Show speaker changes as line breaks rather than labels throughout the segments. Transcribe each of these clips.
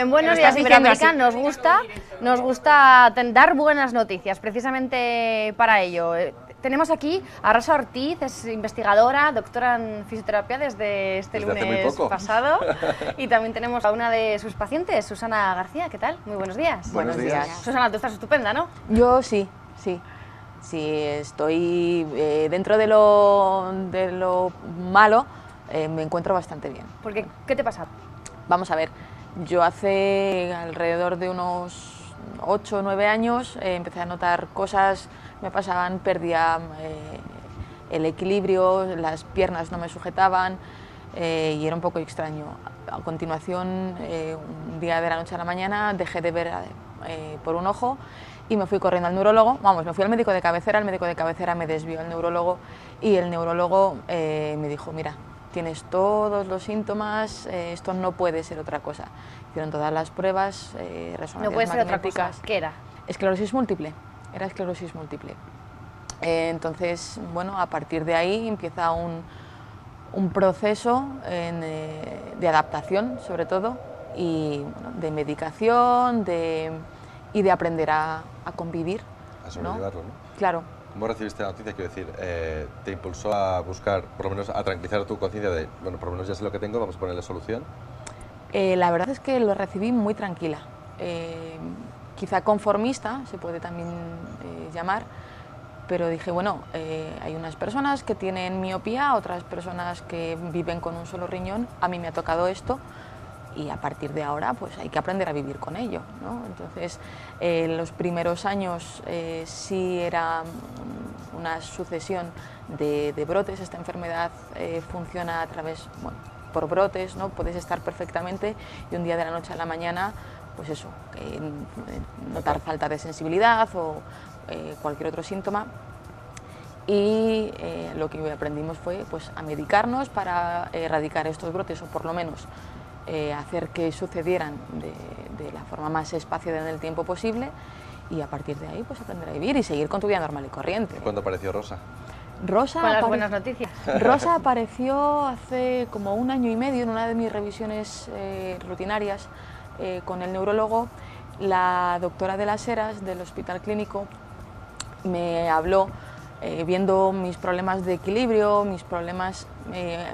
En Buenos Días Iberoamérica nos gusta dar buenas noticias, precisamente para ello. Tenemos aquí a Rosa Ortiz, es investigadora, doctora en fisioterapia desde este lunes pasado. Y también tenemos a una de sus pacientes, Susana García. ¿Qué tal? Muy buenos días.
Buenos días.
Susana, tú estás estupenda, ¿no?
Yo sí. Sí, estoy dentro de lo malo, me encuentro bastante bien.
Porque, ¿qué te pasa?
Vamos a ver, yo hace alrededor de unos 8 o 9 años empecé a notar cosas, me pasaban, perdía el equilibrio, las piernas no me sujetaban y era un poco extraño. A continuación, un día de la noche a la mañana, dejé de ver por un ojo y me fui corriendo al neurólogo, me fui al médico de cabecera, el médico de cabecera me desvió al neurólogo y el neurólogo me dijo, mira, tienes todos los síntomas, esto no puede ser otra cosa. Hicieron todas las pruebas, resonancias
no puede ser
magnéticas.
otra cosa. ¿Qué era?
Esclerosis múltiple, era esclerosis múltiple. Entonces, bueno, a partir de ahí empieza un proceso de adaptación, sobre todo, y bueno, de medicación, y de aprender a convivir.
A sobrellevarlo, ¿no?
Claro.
¿Cómo recibiste la noticia? Quiero decir, ¿te impulsó a buscar, por lo menos a tranquilizar tu conciencia de, bueno, por lo menos ya sé lo que tengo, vamos a ponerle solución?
La verdad es que lo recibí muy tranquila. Quizá conformista, se puede también llamar, pero dije, bueno, hay unas personas que tienen miopía, otras personas que viven con un solo riñón, a mí me ha tocado esto, y a partir de ahora pues hay que aprender a vivir con ello, ¿no? Entonces, los primeros años sí era una sucesión de brotes. Esta enfermedad funciona a través, bueno, por brotes, ¿no? Puedes estar perfectamente y un día de la noche a la mañana, pues eso, notar falta de sensibilidad o cualquier otro síntoma. Y lo que aprendimos fue pues, a medicarnos para erradicar estos brotes, o por lo menos hacer que sucedieran de la forma más espaciada en el tiempo posible, y a partir de ahí pues aprender a vivir y seguir con tu vida normal y corriente.
¿Cuándo apareció Rosa?
Con las buenas noticias.
Rosa apareció hace como 1 año y medio en una de mis revisiones rutinarias con el neurólogo. La doctora de las Heras del Hospital Clínico me habló, viendo mis problemas de equilibrio, mis problemas,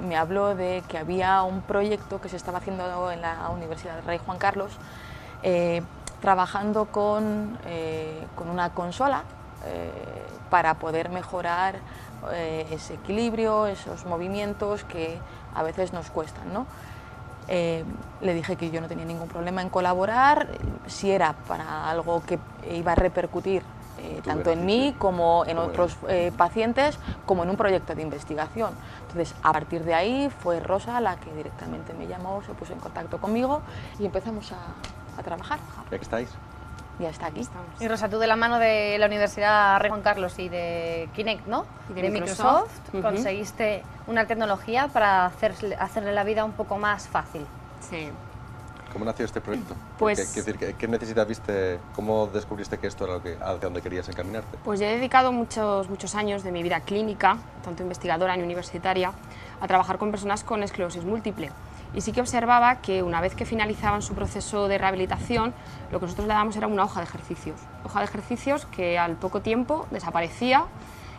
me habló de que había un proyecto que se estaba haciendo en la Universidad Rey Juan Carlos, trabajando con una consola para poder mejorar ese equilibrio, esos movimientos que a veces nos cuestan, ¿no? Le dije que yo no tenía ningún problema en colaborar, si era para algo que iba a repercutir tanto en mí como en otros pacientes, como en un proyecto de investigación. Entonces, a partir de ahí fue Rosa la que directamente me llamó, se puso en contacto conmigo y empezamos a trabajar.
¿Ya que estáis?
Ya está aquí.
Y Rosa, tú de la mano de la Universidad Rey Juan Carlos y de Kinect, ¿no?
Y de Microsoft,
conseguiste una tecnología para hacerle la vida un poco más fácil.
Sí.
¿Cómo nació este proyecto?
Pues,
¿Qué necesidad viste? ¿Cómo descubriste que esto era hacia donde querías encaminarte?
Pues yo he dedicado muchos años de mi vida clínica, tanto investigadora ni universitaria, a trabajar con personas con esclerosis múltiple. Y sí que observaba que una vez que finalizaban su proceso de rehabilitación, lo que nosotros le dábamos era una hoja de ejercicios que al poco tiempo desaparecía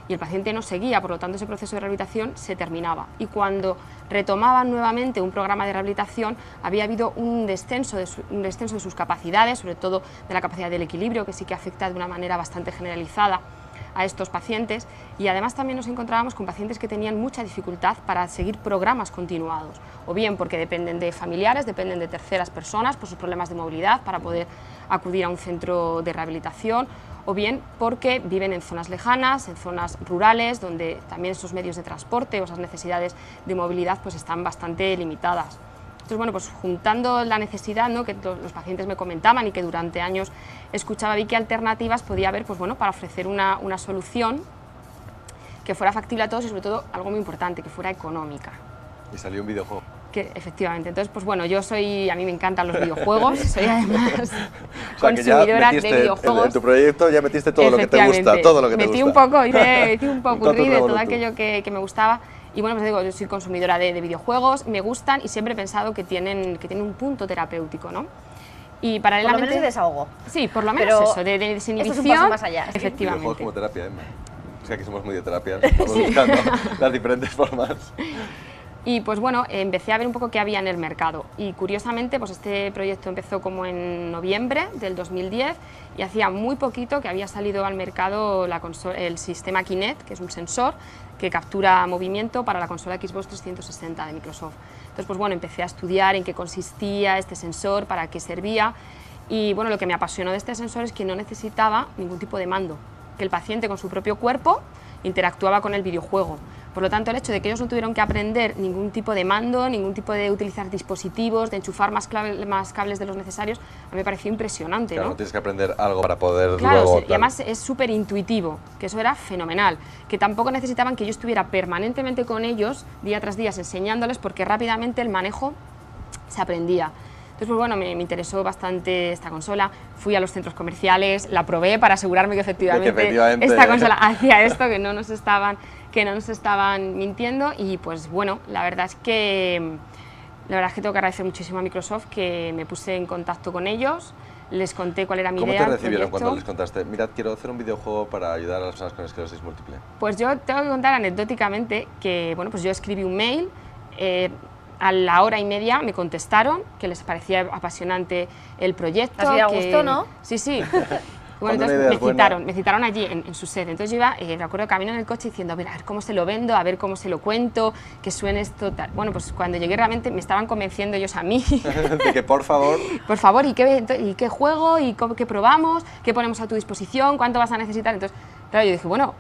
y el paciente no seguía, por lo tanto ese proceso de rehabilitación se terminaba. Y cuando retomaban nuevamente un programa de rehabilitación, había habido un descenso de sus capacidades, sobre todo de la capacidad del equilibrio, que sí que afecta de una manera bastante generalizada a estos pacientes, y además también nos encontrábamos con pacientes que tenían mucha dificultad para seguir programas continuados, o bien porque dependen de familiares, dependen de terceras personas por sus problemas de movilidad para poder acudir a un centro de rehabilitación, o bien porque viven en zonas lejanas, en zonas rurales, donde también esos medios de transporte o esas necesidades de movilidad pues están bastante limitadas. Entonces, bueno, pues juntando la necesidad, ¿no?, que los pacientes me comentaban y que durante años escuchaba, vi qué alternativas podía haber, pues bueno, para ofrecer una solución que fuera factible a todos y sobre todo algo muy importante, que fuera económica.
Y salió un videojuego.
Que, efectivamente. Entonces, pues bueno, a mí me encantan los videojuegos, soy además
O sea,
consumidora
que ya
de videojuegos.
En tu proyecto ya metiste todo lo que te gusta, todo lo que te gusta.
Metí un poco de todo aquello que me gustaba. Y bueno, pues digo, yo soy consumidora de videojuegos, me gustan y siempre he pensado que tienen un punto terapéutico, ¿no? Y
Por lo
paralelamente...
menos de desahogo.
Sí, por lo menos
Pero
eso, de desinhibición.
esto es un paso más allá, ¿sí?
Efectivamente.
Videojuegos como terapia, Emma. Es que aquí somos muy de terapias, estamos buscando las diferentes formas.
Y pues bueno, empecé a ver un poco qué había en el mercado y curiosamente pues este proyecto empezó como en noviembre del 2010 y hacía muy poquito que había salido al mercado el sistema Kinect, que es un sensor que captura movimiento para la consola Xbox 360 de Microsoft. Entonces pues bueno, empecé a estudiar en qué consistía este sensor, para qué servía y bueno, lo que me apasionó de este sensor es que no necesitaba ningún tipo de mando, que el paciente con su propio cuerpo interactuaba con el videojuego. Por lo tanto, el hecho de que ellos no tuvieron que aprender ningún tipo de mando, ningún tipo de utilizar dispositivos, de enchufar más cables de los necesarios, a mí me pareció impresionante.
Claro,
¿no?
no tienes que aprender algo para poder
Claro,
luego...
sí, y además es súper intuitivo, que eso era fenomenal, que tampoco necesitaban que yo estuviera permanentemente con ellos, día tras día, enseñándoles, porque rápidamente el manejo se aprendía. Entonces, pues bueno, me interesó bastante esta consola, fui a los centros comerciales, la probé para asegurarme que efectivamente esta consola hacía esto, que no nos estaban mintiendo y pues bueno, la verdad es que tengo que agradecer muchísimo a Microsoft, que me puse en contacto con ellos, les conté cuál era mi idea.
¿Cómo te recibieron cuando les contaste? Mirad, quiero hacer un videojuego para ayudar a las personas con esclerosis múltiple.
Pues yo tengo que contar anecdóticamente que bueno, pues yo escribí un mail, a la hora y media me contestaron que les parecía apasionante el proyecto.
¿Así a gusto, no?
Sí, sí. Bueno, entonces me citaron allí en su sede. Entonces yo iba, recuerdo, camino en el coche diciendo, a ver cómo se lo vendo, a ver cómo se lo cuento, que suene esto tal. Bueno, pues cuando llegué realmente me estaban convenciendo ellos a mí.
De que por favor...
Por favor, ¿y qué juego? ¿Y qué probamos? ¿Qué ponemos a tu disposición? ¿Cuánto vas a necesitar? Entonces, claro, yo dije, bueno...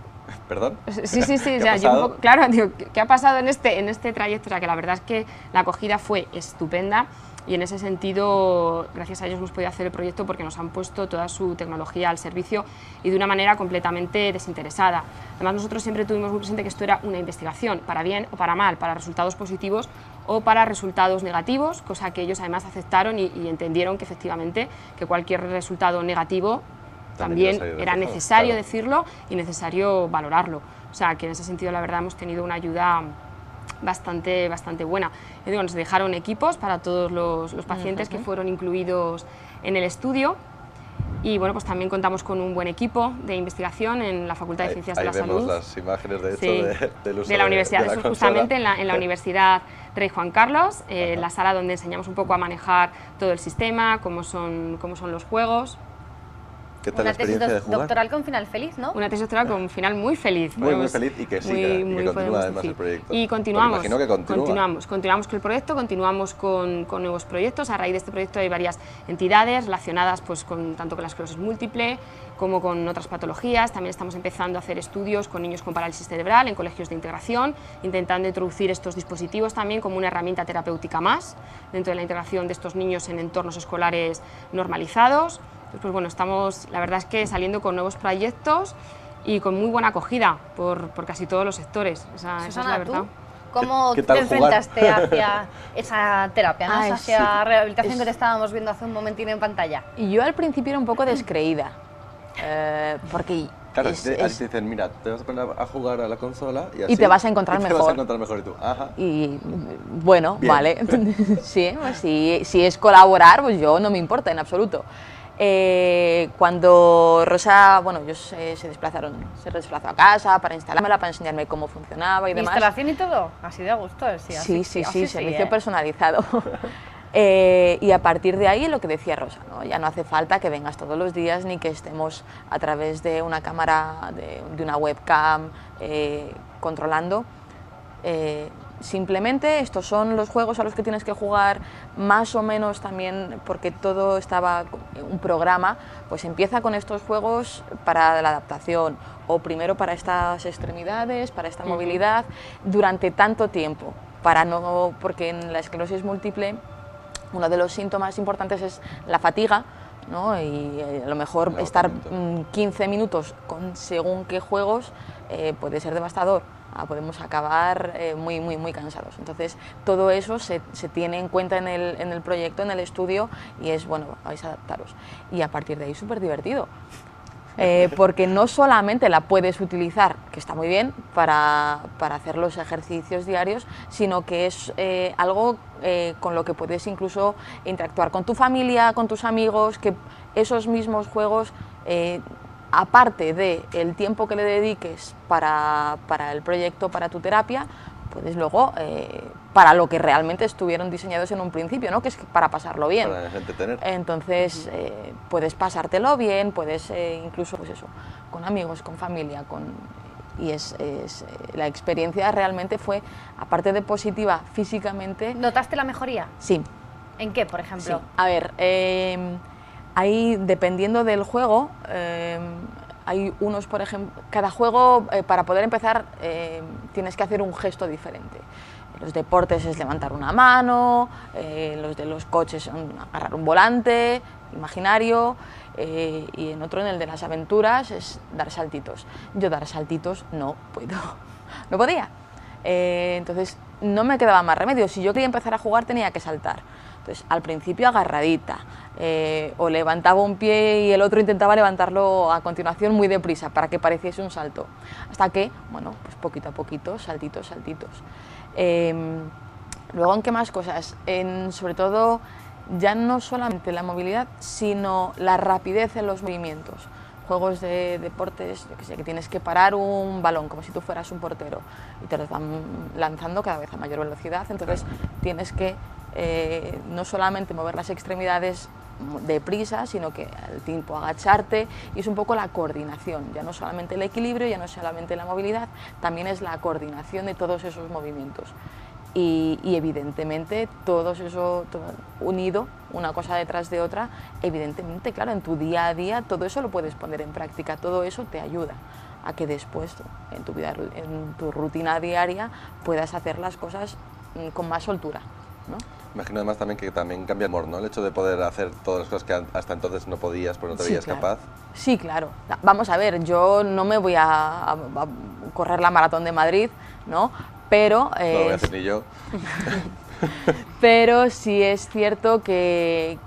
¿Perdón?
Sí,
¿Qué
o sea, yo un poco, claro, digo, ¿qué ha pasado en este trayecto? O sea, que la verdad es que la acogida fue estupenda y en ese sentido, gracias a ellos hemos podido hacer el proyecto porque nos han puesto toda su tecnología al servicio y de una manera completamente desinteresada. Además, nosotros siempre tuvimos muy presente que esto era una investigación, para bien o para mal, para resultados positivos o para resultados negativos, cosa que ellos además aceptaron y entendieron que efectivamente que cualquier resultado negativo también era necesario decirlo y necesario valorarlo. O sea, que en ese sentido, la verdad, hemos tenido una ayuda bastante buena. Yo digo, nos dejaron equipos para todos los pacientes que fueron incluidos en el estudio y bueno, pues también contamos con un buen equipo de investigación en la Facultad de Ciencias de la Salud.
Ahí vemos las imágenes, de hecho,
sí,
del uso
de la universidad.
de la
Eso es justamente en la Universidad Rey Juan Carlos, la sala donde enseñamos un poco a manejar todo el sistema, cómo son los juegos.
¿Qué tal la experiencia de jugar?
Doctoral con final feliz, ¿no?
Una tesis doctoral con un final muy feliz.
Muy feliz y que siga, y que continúe además el proyecto.
Y continuamos,
imagino que
continuamos con el proyecto, continuamos con nuevos proyectos. A raíz de este proyecto hay varias entidades relacionadas pues, tanto con la esclerosis múltiple como con otras patologías. También estamos empezando a hacer estudios con niños con parálisis cerebral en colegios de integración, intentando introducir estos dispositivos también como una herramienta terapéutica más dentro de la integración de estos niños en entornos escolares normalizados. Pues bueno, estamos, la verdad es que saliendo con nuevos proyectos y con muy buena acogida por casi todos los sectores. Esa es la verdad.
¿Cómo te enfrentaste hacia esa terapia, ¿no? Hacia la rehabilitación que te estábamos viendo hace un momentino en pantalla?
Y yo al principio era un poco descreída, porque...
Claro, te dicen, mira, te vas a poner a jugar a la consola y así...
Y te vas a encontrar mejor.
Te vas a encontrar mejor y tú, ajá.
Y bueno,
bien.
Vale, sí, pues si es colaborar, pues yo no me importa en absoluto. Cuando Rosa, bueno, ellos se desplazó a casa para instalármela, para enseñarme cómo funcionaba y demás.
¿Instalación y todo? Así de gusto,
sí, servicio personalizado. Y a partir de ahí, lo que decía Rosa, ¿no? Ya no hace falta que vengas todos los días ni que estemos a través de una cámara, de una webcam, controlando. Simplemente estos son los juegos a los que tienes que jugar, más o menos también, porque todo estaba un programa, pues empieza con estos juegos para la adaptación, o primero para estas extremidades, para esta movilidad, durante tanto tiempo, porque en la esclerosis múltiple uno de los síntomas importantes es la fatiga, ¿no? Y a lo mejor estar 15 minutos con según qué juegos puede ser devastador. Podemos acabar muy cansados. Entonces, todo eso se tiene en cuenta en el proyecto, en el estudio, y es, bueno, vais a adaptaros. Y a partir de ahí, súper divertido. porque no solamente la puedes utilizar, que está muy bien, para hacer los ejercicios diarios, sino que es algo con lo que puedes incluso interactuar con tu familia, con tus amigos, que esos mismos juegos, aparte del tiempo que le dediques para el proyecto, para tu terapia, puedes luego, para lo que realmente estuvieron diseñados en un principio, ¿no? Que es para pasarlo bien.
Para entretener.
Entonces, puedes pasártelo bien, puedes incluso, pues eso, con amigos, con familia, y la experiencia realmente fue, aparte de positiva físicamente...
¿Notaste la mejoría?
Sí.
¿En qué, por ejemplo?
Sí. A ver, ahí, dependiendo del juego, hay unos, por ejemplo, cada juego, para poder empezar, tienes que hacer un gesto diferente. Los deportes es levantar una mano, los de los coches son agarrar un volante imaginario, y en otro, en el de las aventuras, es dar saltitos. Yo dar saltitos no podía. Entonces no me quedaba más remedio. Si yo quería empezar a jugar tenía que saltar. Entonces al principio agarradita, o levantaba un pie y el otro intentaba levantarlo a continuación muy deprisa para que pareciese un salto. Hasta que, bueno, pues poquito a poquito, saltitos, saltitos. Luego, ¿en qué más cosas? Sobre todo, ya no solamente la movilidad, sino la rapidez en los movimientos. Juegos de deportes, yo que sé, que tienes que parar un balón como si tú fueras un portero y te los van lanzando cada vez a mayor velocidad, entonces tienes que no solamente mover las extremidades deprisa, sino que al tiempo agacharte, y es un poco la coordinación, ya no solamente el equilibrio, ya no solamente la movilidad, también es la coordinación de todos esos movimientos. Y evidentemente todo unido, una cosa detrás de otra, evidentemente, claro, en tu día a día todo eso lo puedes poner en práctica, todo eso te ayuda a que después en tu vida, en tu rutina diaria, puedas hacer las cosas con más soltura, ¿no?
Imagino además también que también cambia el humor, ¿no? El hecho de poder hacer todas las cosas que hasta entonces no podías, porque no te veías
claro.
capaz.
Sí, claro. Vamos a ver, yo no me voy a correr la maratón de Madrid, ¿no? Pero,
no lo voy a hacer ni yo.
Pero sí es cierto que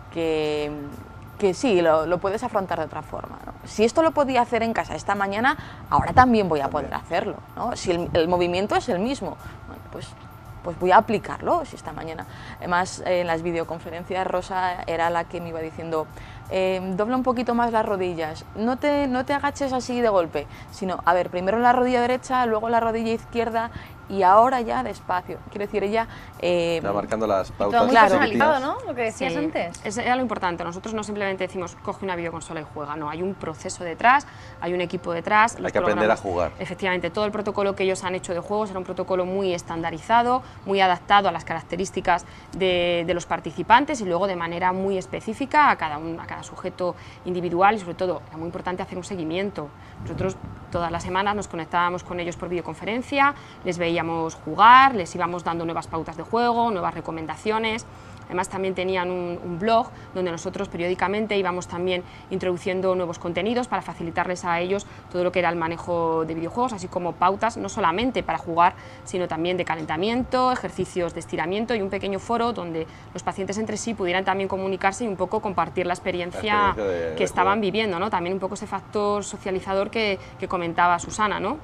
sí, lo puedes afrontar de otra forma, ¿no? Si esto lo podía hacer en casa esta mañana, ahora también voy a poder hacerlo, ¿no? Si el movimiento es el mismo, bueno, pues voy a aplicarlo si esta mañana. Además, en las videoconferencias Rosa era la que me iba diciendo, dobla un poquito más las rodillas, no te agaches así de golpe, sino, a ver, primero la rodilla derecha, luego la rodilla izquierda, y ahora ya despacio. Quiero decir, ella...
Está marcando las pautas.
Todo muy
Claro.
personalizado, ¿no? Lo que decías antes.
Era lo importante. Nosotros no simplemente decimos, coge una videoconsola y juega. No, hay un proceso detrás, hay un equipo detrás.
Hay que aprender a jugar.
Efectivamente, todo el protocolo que ellos han hecho de juegos era un protocolo muy estandarizado, muy adaptado a las características de los participantes, y luego de manera muy específica a cada sujeto individual, y sobre todo era muy importante hacer un seguimiento. Nosotros todas las semanas nos conectábamos con ellos por videoconferencia, les veíamos jugar, les íbamos dando nuevas pautas de juego, nuevas recomendaciones. Además también tenían un blog donde nosotros periódicamente íbamos también introduciendo nuevos contenidos para facilitarles a ellos todo lo que era el manejo de videojuegos, así como pautas no solamente para jugar, sino también de calentamiento, ejercicios de estiramiento, y un pequeño foro donde los pacientes entre sí pudieran también comunicarse y un poco compartir la experiencia que estaban viviendo, ¿no? También un poco ese factor socializador que comentaba Susana, ¿no?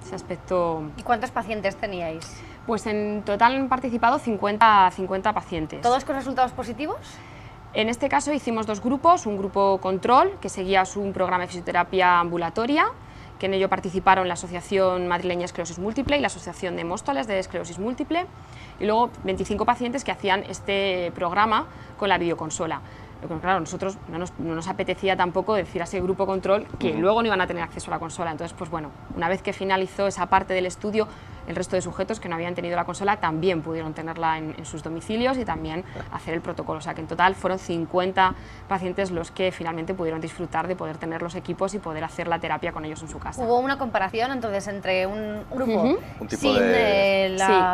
Ese aspecto.
¿Y cuántos pacientes teníais?
Pues en total han participado 50 pacientes.
¿Todos con resultados positivos?
En este caso hicimos dos grupos, un grupo control que seguía un programa de fisioterapia ambulatoria, que en ello participaron la Asociación Madrileña de Esclerosis Múltiple y la Asociación de Móstoles de Esclerosis Múltiple, y luego 25 pacientes que hacían este programa con la videoconsola. Pero claro, nosotros no nos apetecía tampoco decir a ese grupo control que luego no iban a tener acceso a la consola. Entonces, pues bueno, una vez que finalizó esa parte del estudio, el resto de sujetos que no habían tenido la consola también pudieron tenerla en sus domicilios y también hacer el protocolo. O sea que en total fueron 50 pacientes los que finalmente pudieron disfrutar de poder tener los equipos y poder hacer la terapia con ellos en su casa.
Hubo una comparación entonces entre un grupo
Un tipo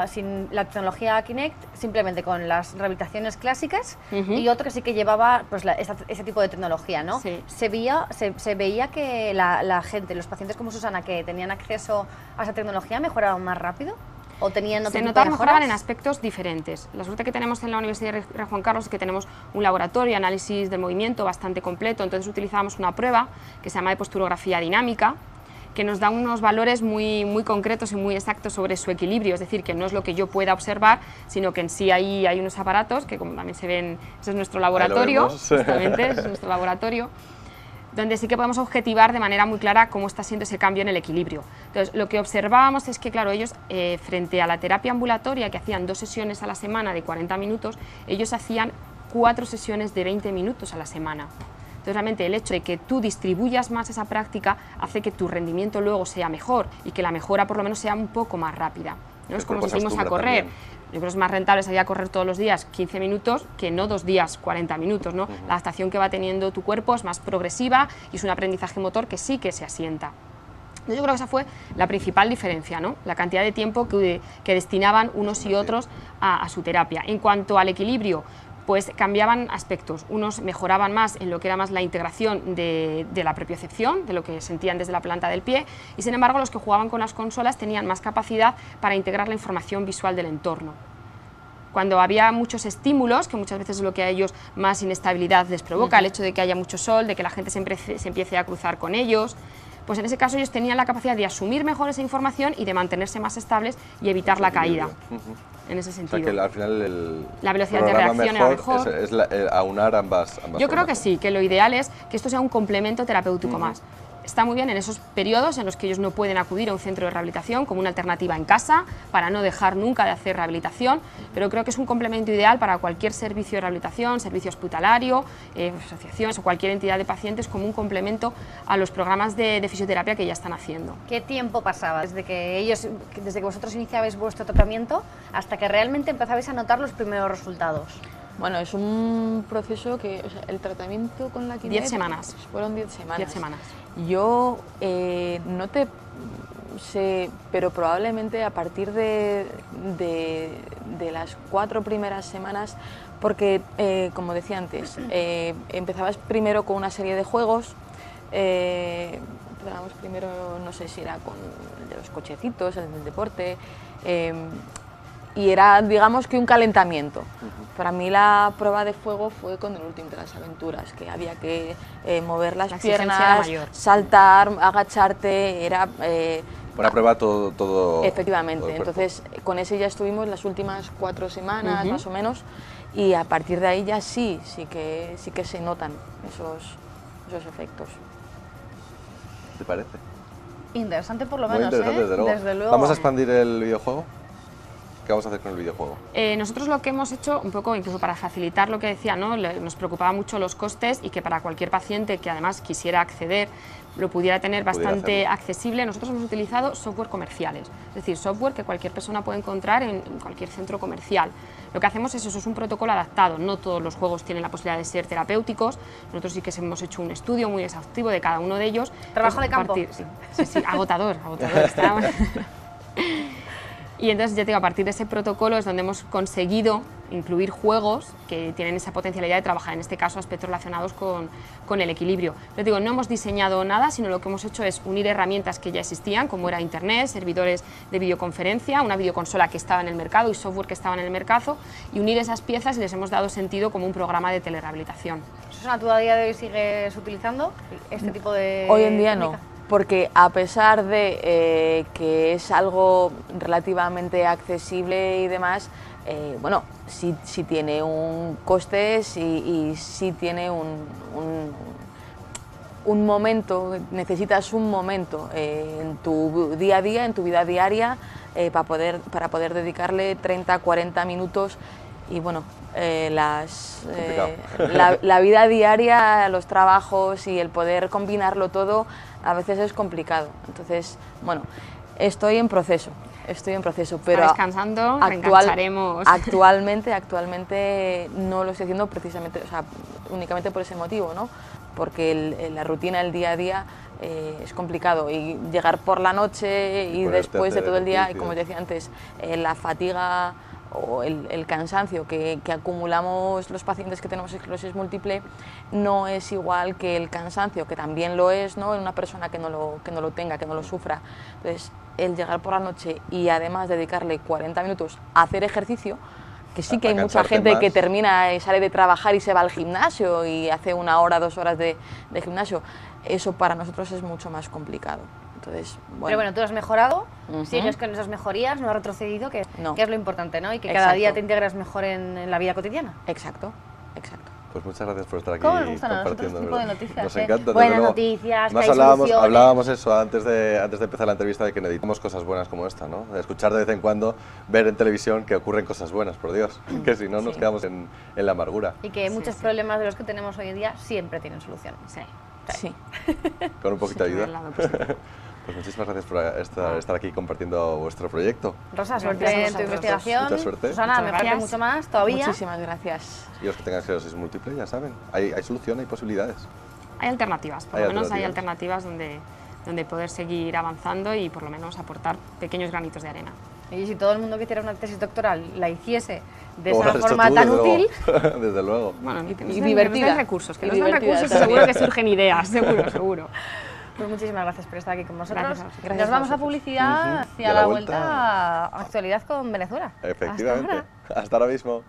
sin la tecnología Kinect, simplemente con las rehabilitaciones clásicas, y otro que sí que llevaba pues, ese tipo de tecnología, ¿no?
Sí.
Se veía que la gente, los pacientes como Susana, que tenían acceso a esa tecnología, mejoraban más rápido. ¿O tenían otro
Se
tipo
notaba
de
mejoraban
mejoras?
en aspectos diferentes. La suerte que tenemos en la Universidad de Rey Juan Carlos es que tenemos un laboratorio de análisis del movimiento bastante completo, entonces utilizábamos una prueba que se llama de posturografía dinámica, que nos da unos valores muy concretos y muy exactos sobre su equilibrio, es decir, que no es lo que yo pueda observar, sino que en sí hay unos aparatos, que como también se ven, ese es nuestro laboratorio, justamente, ese es nuestro laboratorio, donde sí que podemos objetivar de manera muy clara cómo está siendo ese cambio en el equilibrio. Entonces, lo que observábamos es que, claro, ellos, frente a la terapia ambulatoria, que hacían 2 sesiones a la semana de 40 minutos, ellos hacían 4 sesiones de 20 minutos a la semana. Entonces, realmente el hecho de que tú distribuyas más esa práctica hace que tu rendimiento luego sea mejor y que la mejora por lo menos sea un poco más rápida, ¿no? Es como si salimos a correr. Yo creo que es más rentable salir a correr todos los días 15 minutos que no 2 días 40 minutos, ¿no? La adaptación que va teniendo tu cuerpo es más progresiva y es un aprendizaje motor que sí que se asienta. Yo creo que esa fue la principal diferencia, ¿no? La cantidad de tiempo que destinaban unos y otros a su terapia. En cuanto al equilibrio, pues cambiaban aspectos. Unos mejoraban más en lo que era más la integración de la propiocepción, de lo que sentían desde la planta del pie, y sin embargo los que jugaban con las consolas tenían más capacidad para integrar la información visual del entorno. Cuando había muchos estímulos, que muchas veces es lo que a ellos más inestabilidad les provoca, el hecho de que haya mucho sol, de que la gente se empiece a cruzar con ellos, pues en ese caso ellos tenían la capacidad de asumir mejor esa información y de mantenerse más estables y evitar la caída. En ese sentido.
O sea que al final
la velocidad de reacción era mejor.
Es aunar ambas
Yo creo que sí, que lo ideal es que esto sea un complemento terapéutico más. Está muy bien en esos periodos en los que ellos no pueden acudir a un centro de rehabilitación como una alternativa en casa, para no dejar nunca de hacer rehabilitación, pero creo que es un complemento ideal para cualquier servicio de rehabilitación, servicio hospitalario, asociaciones o cualquier entidad de pacientes, como un complemento a los programas de fisioterapia que ya están haciendo.
¿Qué tiempo pasaba desde que vosotros iniciabais vuestro tratamiento hasta que realmente empezabais a notar los primeros resultados?
Bueno, es un proceso que, o sea, el tratamiento con la Kinect
10 semanas.
Fueron 10 semanas.
10 semanas.
Yo no te sé, pero probablemente a partir de las 4 primeras semanas, porque como decía antes, empezabas primero con una serie de juegos, empezamos primero, no sé si era con el de los cochecitos, el del deporte, y era, digamos, que un calentamiento. Para mí la prueba de fuego fue con el último de las aventuras, que había que mover las piernas, saltar, agacharte, era...
una prueba todo
efectivamente,
todo el
entonces con ese ya estuvimos las últimas 4 semanas más o menos, y a partir de ahí ya sí que se notan esos efectos.
¿Te parece?
Interesante por lo
Muy
menos,
interesante,
desde luego.
¿Vamos a expandir el videojuego? ¿Qué vamos a hacer con el videojuego?
Nosotros lo que hemos hecho, un poco incluso para facilitar lo que decía, ¿no? Nos preocupaba mucho los costes y que para cualquier paciente que además quisiera acceder lo pudiera tener bastante accesible. Nosotros hemos utilizado software comerciales, es decir, software que cualquier persona puede encontrar en cualquier centro comercial. Lo que hacemos es eso, es un protocolo adaptado, no todos los juegos tienen la posibilidad de ser terapéuticos, nosotros sí que hemos hecho un estudio muy exhaustivo de cada uno de ellos.
¿Trabajo de campo?
Sí, agotador. Y entonces, ya te digo, a partir de ese protocolo es donde hemos conseguido incluir juegos que tienen esa potencialidad de trabajar, en este caso, aspectos relacionados con el equilibrio. Pero digo, no hemos diseñado nada, sino lo que hemos hecho es unir herramientas que ya existían, como era Internet, servidores de videoconferencia, una videoconsola que estaba en el mercado y software que estaba en el mercado, y unir esas piezas y les hemos dado sentido como un programa de telerehabilitación.
¿Susana, tú a día de hoy sigues utilizando este tipo de
Hoy en día
técnica?
no. Porque a pesar de que es algo relativamente accesible y demás, bueno, sí tiene un coste y sí tiene un momento, necesitas un momento en tu día a día, en tu vida diaria, para poder dedicarle 30, 40 minutos y bueno, la vida diaria, los trabajos y el poder combinarlo todo a veces es complicado. Entonces, bueno, estoy en proceso, pero
descansando, reengancharemos.
Actualmente no lo estoy haciendo precisamente, o sea, únicamente por ese motivo, ¿no? Porque la rutina, el día a día es complicado y llegar por la noche y después de todo el día, y como te decía antes, la fatiga o el cansancio que acumulamos los pacientes que tenemos esclerosis múltiple no es igual que el cansancio, que también lo es, ¿no?, en una persona que no lo tenga, que no lo sufra. Entonces, el llegar por la noche y además dedicarle 40 minutos a hacer ejercicio, que sí que hay mucha gente que termina y sale de trabajar y se va al gimnasio y hace 1 hora, 2 horas de gimnasio, eso para nosotros es mucho más complicado. Entonces, bueno.
Pero bueno, tú has mejorado, sigues con esas mejorías, no has retrocedido, que es lo importante, ¿no? Y que cada día te integras mejor en la vida cotidiana.
Exacto, exacto.
Pues muchas gracias por estar aquí
compartiendo.
compartiendo.
Este tipo de noticias,
Nos encanta.
Buenas noticias,
más
que hay soluciones.
hablábamos eso antes de empezar la entrevista, de que necesitamos cosas buenas como esta, ¿no? De escuchar de vez en cuando, ver en televisión que ocurren cosas buenas, por Dios, que si no nos quedamos en la amargura.
Y que muchos problemas de los que tenemos hoy en día siempre tienen solución.
Sí.
Con un poquito de ayuda. Pues muchísimas gracias por estar aquí compartiendo vuestro proyecto.
Rosa, suerte en tu investigación.
Mucha suerte.
Susana, mejorate mucho más todavía.
Muchísimas gracias.
Y los que tengan esclerosis múltiple, ya saben, hay solución, hay posibilidades.
Hay alternativas, por lo menos hay alternativas donde poder seguir avanzando y por lo menos aportar pequeños granitos de arena.
Y si todo el mundo que hiciera una tesis doctoral la hiciese de esa forma tan útil...
Desde luego.
Bueno,
y divertida.
Los recursos, que los recursos seguro que surgen ideas, seguro.
Pues muchísimas gracias por estar aquí con nosotros.
Gracias
Nos vamos a publicidad y a la vuelta a actualidad con Venezuela.
Efectivamente. Hasta ahora mismo.